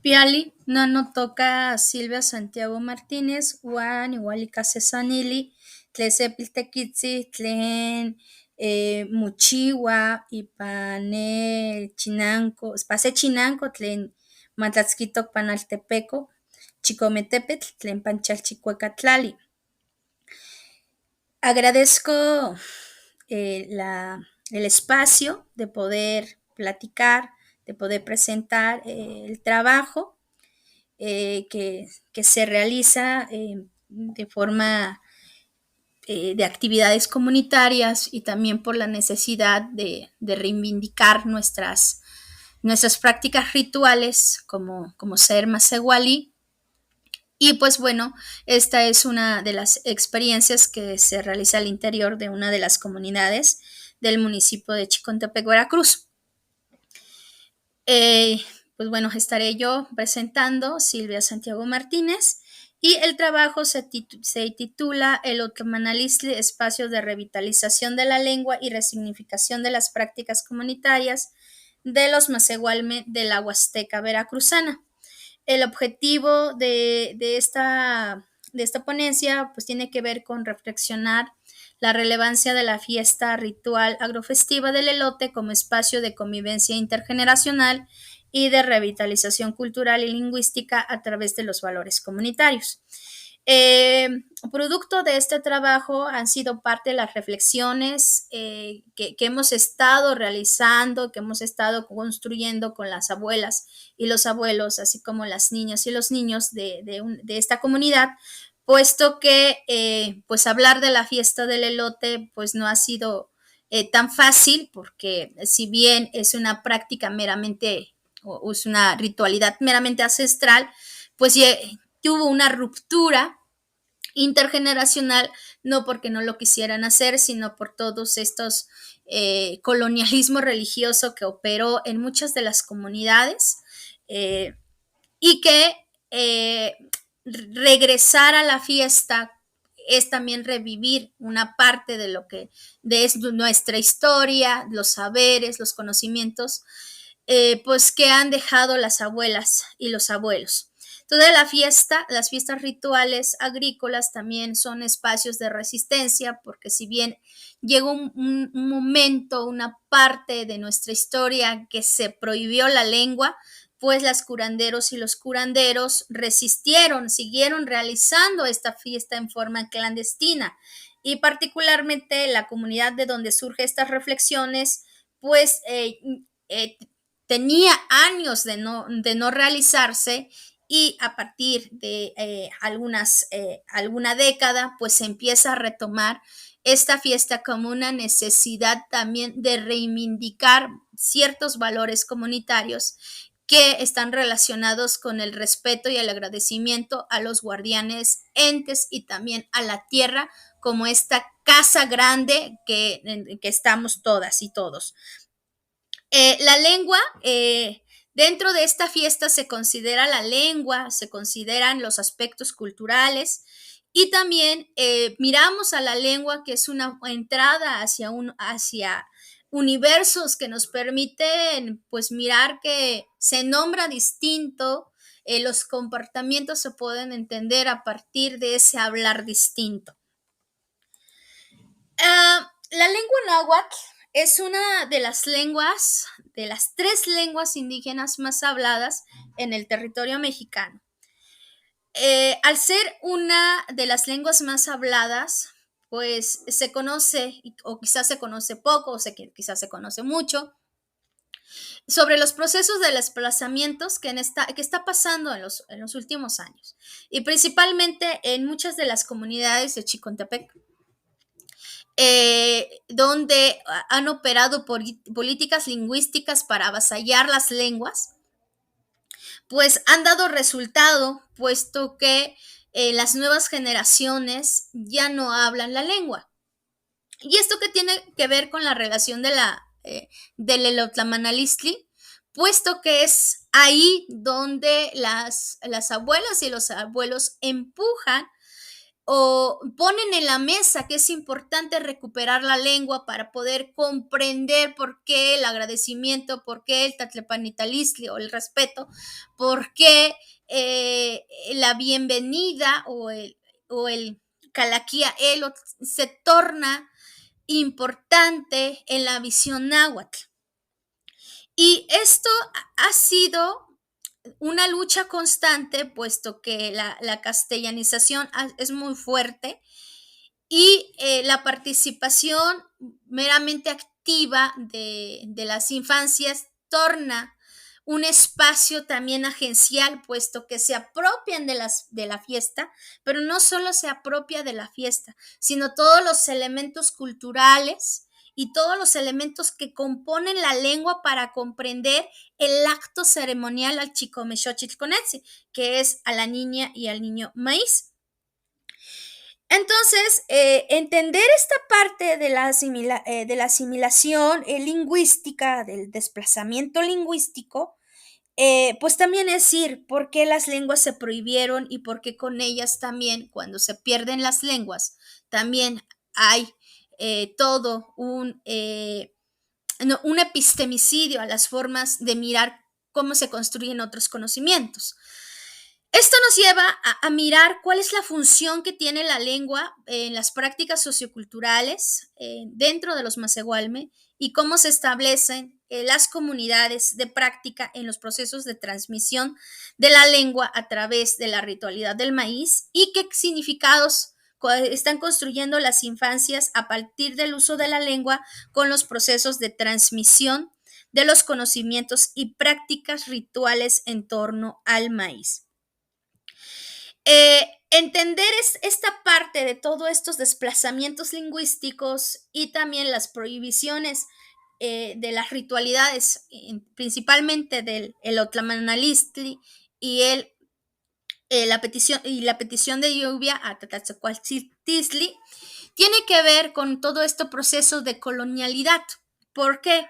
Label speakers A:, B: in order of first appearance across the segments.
A: Piali nanotoka Silvia Santiago Martínez uan igual Sanili tlesepiltekitzi tlen mochiua ipan ne Chinanco, pase Chinanco tlen matlatzkitok pan Altepeco, Chikome tepetl tlen pan Chalchicuecatlali. Agradezco el espacio de poder platicar, de poder presentar el trabajo que se realiza de forma de actividades comunitarias y también por la necesidad de reivindicar nuestras prácticas rituales como ser Masewali. Y pues bueno, esta es una de las experiencias que se realiza al interior de una de las comunidades del municipio de Chicontepec, Veracruz. Pues bueno, estaré yo presentando Silvia Santiago Martínez y el trabajo se titula El Otlamanalistli, espacios de revitalización de la lengua y resignificación de las prácticas comunitarias de los Masehualme de la Huasteca Veracruzana. El objetivo de esta ponencia pues tiene que ver con reflexionar la relevancia de la fiesta ritual agrofestiva del elote como espacio de convivencia intergeneracional y de revitalización cultural y lingüística a través de los valores comunitarios. Producto de este trabajo han sido parte de las reflexiones que hemos estado realizando, que hemos estado construyendo con las abuelas y los abuelos, así como las niñas y los niños de esta comunidad, puesto que pues hablar de la fiesta del elote pues no ha sido tan fácil, porque si bien es una práctica meramente, o es una ritualidad meramente ancestral, pues hubo una ruptura intergeneracional, no porque no lo quisieran hacer, sino por todos estos colonialismo religioso que operó en muchas de las comunidades y que regresar a la fiesta es también revivir una parte de lo que es nuestra historia, los saberes, los conocimientos, pues que han dejado las abuelas y los abuelos. Toda las fiestas rituales agrícolas también son espacios de resistencia, porque si bien llegó un momento, una parte de nuestra historia que se prohibió la lengua, pues las curanderos y los curanderos resistieron, siguieron realizando esta fiesta en forma clandestina, y particularmente la comunidad de donde surgen estas reflexiones, pues tenía años de no realizarse, y a partir de alguna década pues se empieza a retomar esta fiesta como una necesidad también de reivindicar ciertos valores comunitarios que están relacionados con el respeto y el agradecimiento a los guardianes, entes y también a la tierra como esta casa grande en que estamos todas y todos. La lengua, dentro de esta fiesta se considera la lengua, se consideran los aspectos culturales, y también miramos a la lengua, que es una entrada hacia universos que nos permiten pues mirar que se nombra distinto, los comportamientos se pueden entender a partir de ese hablar distinto. La lengua náhuatl es una de las lenguas, de las 3 lenguas indígenas más habladas en el territorio mexicano. Al ser una de las lenguas más habladas, pues se conoce, o quizás se conoce poco, o quizás se conoce mucho, sobre los procesos de desplazamientos que está pasando en los últimos años, y principalmente en muchas de las comunidades de Chicontepec, donde han operado políticas lingüísticas para avasallar las lenguas, pues han dado resultado, puesto que las nuevas generaciones ya no hablan la lengua. Y esto que tiene que ver con la relación del Elotlamanalistli, puesto que es ahí donde las abuelas y los abuelos empujan o ponen en la mesa que es importante recuperar la lengua para poder comprender por qué el agradecimiento, por qué el Tlatlepanitalisli o el respeto, por qué la bienvenida o el Calaquía Elo se torna importante en la visión náhuatl. Y esto ha sido una lucha constante, puesto que la castellanización es muy fuerte y la participación meramente activa de las infancias torna un espacio también agencial, puesto que se apropian de la fiesta, pero no solo se apropia de la fiesta, sino todos los elementos culturales y todos los elementos que componen la lengua para comprender el acto ceremonial al Chicomexochitconetzi, que es a la niña y al niño maíz. Entonces, entender esta parte de la asimilación lingüística, del desplazamiento lingüístico, pues también es decir por qué las lenguas se prohibieron y por qué con ellas también, cuando se pierden las lenguas, también hay todo un epistemicidio a las formas de mirar cómo se construyen otros conocimientos. Esto nos lleva a mirar cuál es la función que tiene la lengua en las prácticas socioculturales dentro de los Masehualme y cómo se establecen las comunidades de práctica en los procesos de transmisión de la lengua a través de la ritualidad del maíz y qué significados están construyendo las infancias a partir del uso de la lengua con los procesos de transmisión de los conocimientos y prácticas rituales en torno al maíz. Entender esta parte de todos estos desplazamientos lingüísticos y también las prohibiciones de las ritualidades, principalmente del Otlamanalistli y la petición de lluvia a Tlatzcualtzitlisli, tiene que ver con todo este proceso de colonialidad. ¿Por qué?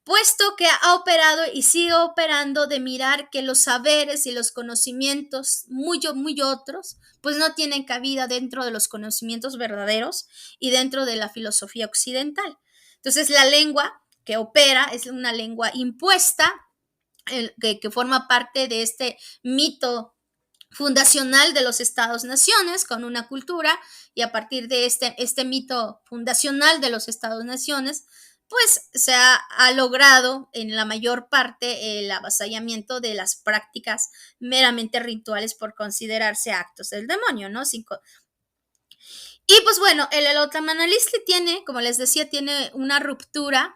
A: Puesto que ha operado y sigue operando de mirar que los saberes y los conocimientos muy otros, pues no tienen cabida dentro de los conocimientos verdaderos y dentro de la filosofía occidental. Entonces, la lengua que opera es una lengua impuesta, que forma parte de este mito fundacional de los estados-naciones con una cultura, y a partir de este mito fundacional de los estados-naciones, pues se ha logrado en la mayor parte el avasallamiento de las prácticas meramente rituales por considerarse actos del demonio, ¿no? Y pues bueno, el Otlamanalistli tiene, como les decía, tiene una ruptura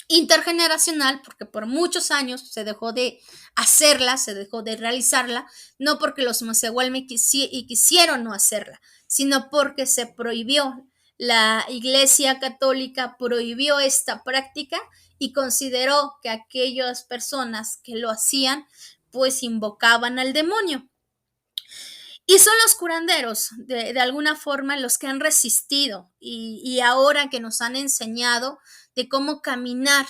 A: intergeneracional, porque por muchos años se dejó de hacerla, se dejó de realizarla, no porque los Masehualme quisieron no hacerla, sino porque se prohibió. La Iglesia Católica prohibió esta práctica y consideró que aquellas personas que lo hacían, pues invocaban al demonio. Y son los curanderos, de alguna forma, los que han resistido y ahora que nos han enseñado de cómo caminar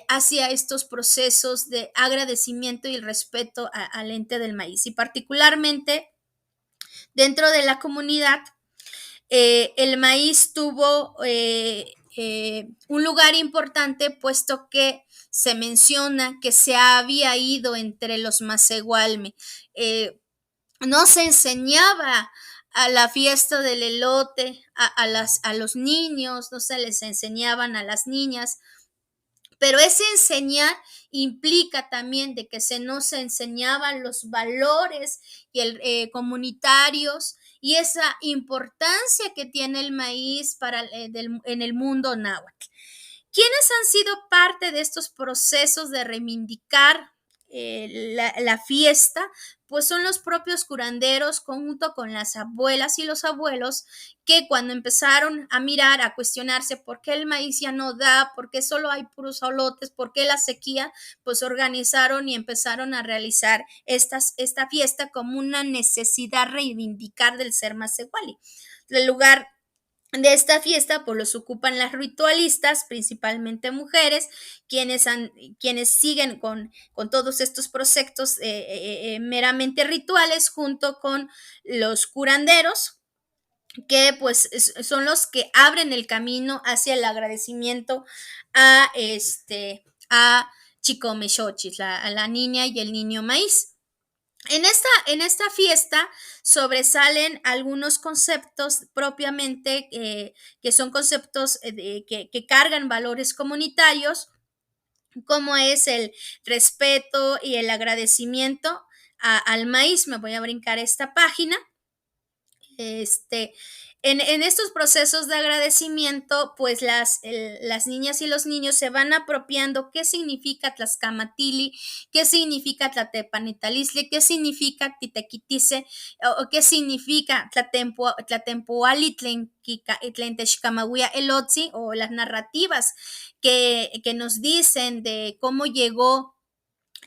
A: hacia estos procesos de agradecimiento y respeto al ente del maíz. Y particularmente dentro de la comunidad, el maíz tuvo un lugar importante, puesto que se menciona que se había ido entre los Masehualme. No se enseñaba a la fiesta del elote a los niños, no se les enseñaban a las niñas, pero ese enseñar implica también de que no se enseñaban los valores y comunitarios y esa importancia que tiene el maíz en el mundo náhuatl. ¿Quiénes han sido parte de estos procesos de reivindicar la fiesta? Pues son los propios curanderos junto con las abuelas y los abuelos, que cuando empezaron a mirar, a cuestionarse por qué el maíz ya no da, por qué solo hay puros solotes, por qué la sequía, pues organizaron y empezaron a realizar esta fiesta como una necesidad reivindicar del ser Masehuali. El lugar De esta fiesta, pues los ocupan las ritualistas, principalmente mujeres, quienes siguen con todos estos procesos meramente rituales, junto con los curanderos, que pues son los que abren el camino hacia el agradecimiento a Chicomechochis, a la niña y el niño maíz. En esta fiesta sobresalen algunos conceptos propiamente que son conceptos que cargan valores comunitarios, como es el respeto y el agradecimiento al maíz. Me voy a brincar esta página. Este, en estos procesos de agradecimiento, pues las niñas y los niños se van apropiando qué significa Tlaxcamatili, qué significa Tlatepanitalisli, qué significa Titequitice, o qué significa Tlatempoali, Tlentexcamahuia Elotzi, o las narrativas que nos dicen de cómo llegó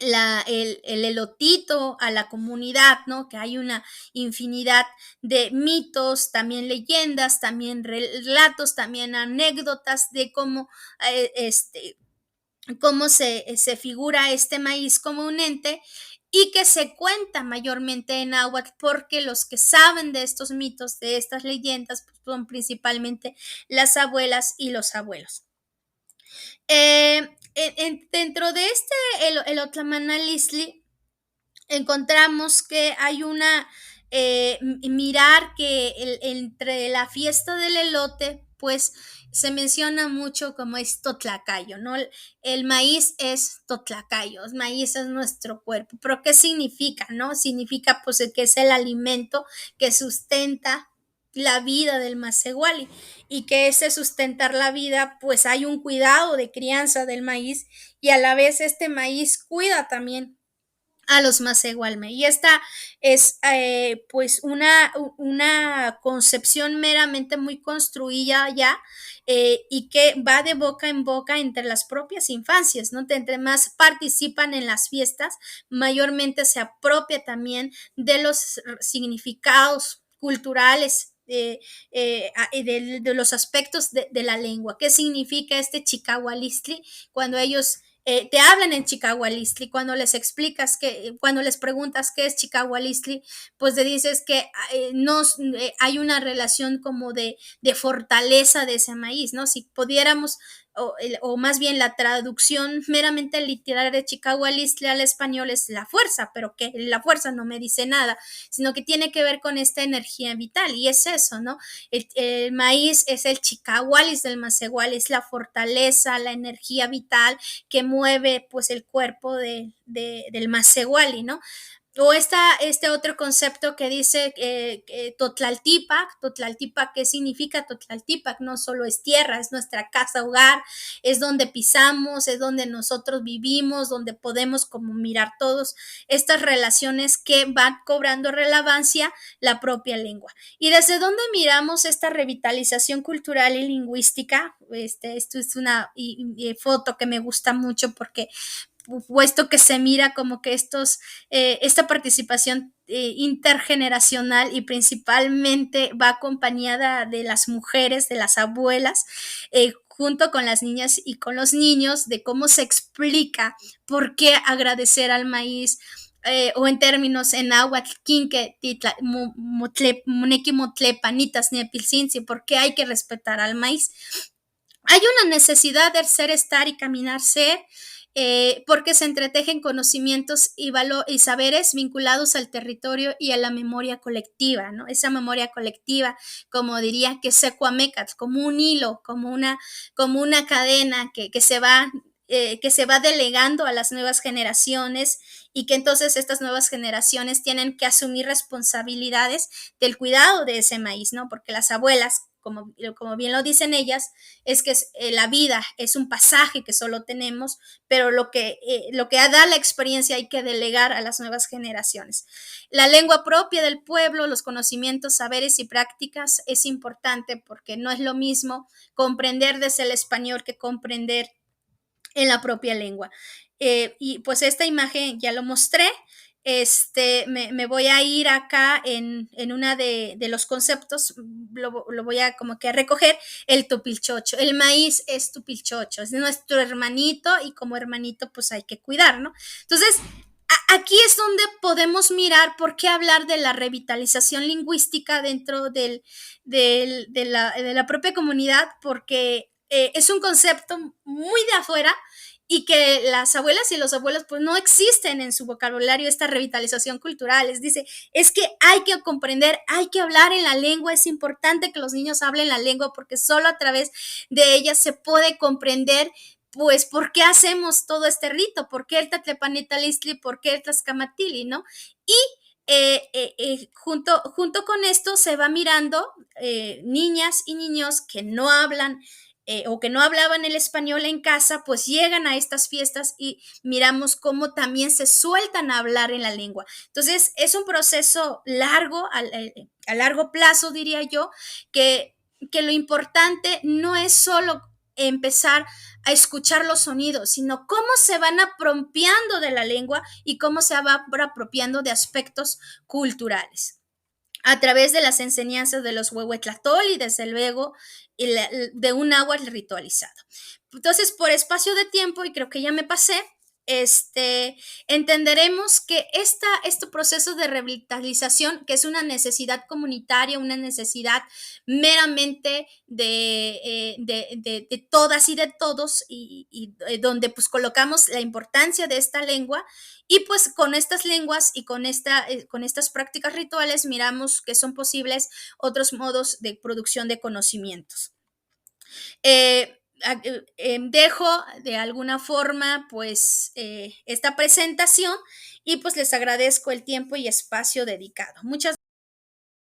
A: el elotito a la comunidad, ¿no? Que hay una infinidad de mitos, también leyendas, también relatos, también anécdotas de cómo se figura este maíz como un ente, y que se cuenta mayormente en náhuatl, porque los que saben de estos mitos, de estas leyendas, pues son principalmente las abuelas y los abuelos. Dentro de el Otlamanalisli, encontramos que hay mirar que entre la fiesta del elote, pues se menciona mucho como es totlacayo, ¿no? El maíz es totlacayo, el maíz es nuestro cuerpo, pero ¿qué significa, no? Significa pues que es el alimento que sustenta la vida del masehuali, y que ese sustentar la vida, pues hay un cuidado de crianza del maíz, y a la vez este maíz cuida también a los Masehualme. Y esta es pues una concepción meramente muy construida ya, y que va de boca en boca entre las propias infancias, ¿no? Entre más participan en las fiestas, mayormente se apropia también de los significados culturales, de los aspectos de la lengua. ¿Qué significa este chicahualistli? Cuando ellos te hablan en chicahualistli, cuando les preguntas qué es chicahualistli, pues te dices que hay una relación como de fortaleza de ese maíz, ¿no? Si pudiéramos, o más bien la traducción meramente literaria de chicahualistli al español es la fuerza, pero que la fuerza no me dice nada, sino que tiene que ver con esta energía vital, y es eso, ¿no? El maíz es el chicahualis del masehual, es la fortaleza, la energía vital que mueve pues el cuerpo del masehuali, ¿no? O este otro concepto que dice Totlaltipac, ¿qué significa Totlaltipac? No solo es tierra, es nuestra casa hogar, es donde pisamos, es donde nosotros vivimos, donde podemos como mirar todos estas relaciones que van cobrando relevancia la propia lengua. Y desde dónde miramos esta revitalización cultural y lingüística. Esto es una foto que me gusta mucho, porque puesto que se mira como que esta participación intergeneracional, y principalmente va acompañada de las mujeres, de las abuelas, junto con las niñas y con los niños, de cómo se explica por qué agradecer al maíz, o en términos en náhuatl, quinque titla muneki motlepanitas nepilcinsi, por qué hay que respetar al maíz. Hay una necesidad de ser, estar y caminar, ser, porque se entretejen conocimientos y saberes vinculados al territorio y a la memoria colectiva, ¿no? Esa memoria colectiva, como diría que secuamecat, como un hilo, como una cadena que se va delegando a las nuevas generaciones, y que entonces estas nuevas generaciones tienen que asumir responsabilidades del cuidado de ese maíz, ¿no? Porque las abuelas, como bien lo dicen ellas, es que la vida es un pasaje que solo tenemos, pero lo que da la experiencia hay que delegar a las nuevas generaciones. La lengua propia del pueblo, los conocimientos, saberes y prácticas es importante, porque no es lo mismo comprender desde el español que comprender en la propia lengua. Y pues esta imagen ya lo mostré. me voy a ir acá en una de los conceptos, lo voy a como que a recoger, el tupilchocho. El maíz es tupilchocho, es nuestro hermanito y como hermanito pues hay que cuidar, ¿no? Entonces, aquí es donde podemos mirar por qué hablar de la revitalización lingüística dentro de la propia comunidad, porque es un concepto muy de afuera y que las abuelas y los abuelos pues no existen en su vocabulario esta revitalización cultural. Les dice, es que hay que comprender, hay que hablar en la lengua, es importante que los niños hablen la lengua porque solo a través de ella se puede comprender pues, ¿por qué hacemos todo este rito? ¿Por qué el Tatlepanitalisli? ¿Por qué el Tlaxcamatili? ¿No? Y junto con esto se va mirando niñas y niños que no hablan o que no hablaban el español en casa, pues llegan a estas fiestas y miramos cómo también se sueltan a hablar en la lengua. Entonces, es un proceso largo, a largo plazo, diría yo, que lo importante no es solo empezar a escuchar los sonidos, sino cómo se van apropiando de la lengua y cómo se va apropiando de aspectos culturales a través de las enseñanzas de los huehuetlatol y desde luego de un agua ritualizado. Entonces, por espacio de tiempo, y creo que ya me pasé, entenderemos que este proceso de revitalización, que es una necesidad comunitaria, una necesidad meramente de todas y de todos, y donde pues colocamos la importancia de esta lengua, y pues con estas lenguas y con estas prácticas rituales miramos que son posibles otros modos de producción de conocimientos. Dejo de alguna forma pues esta presentación y pues les agradezco el tiempo y espacio dedicado. Muchas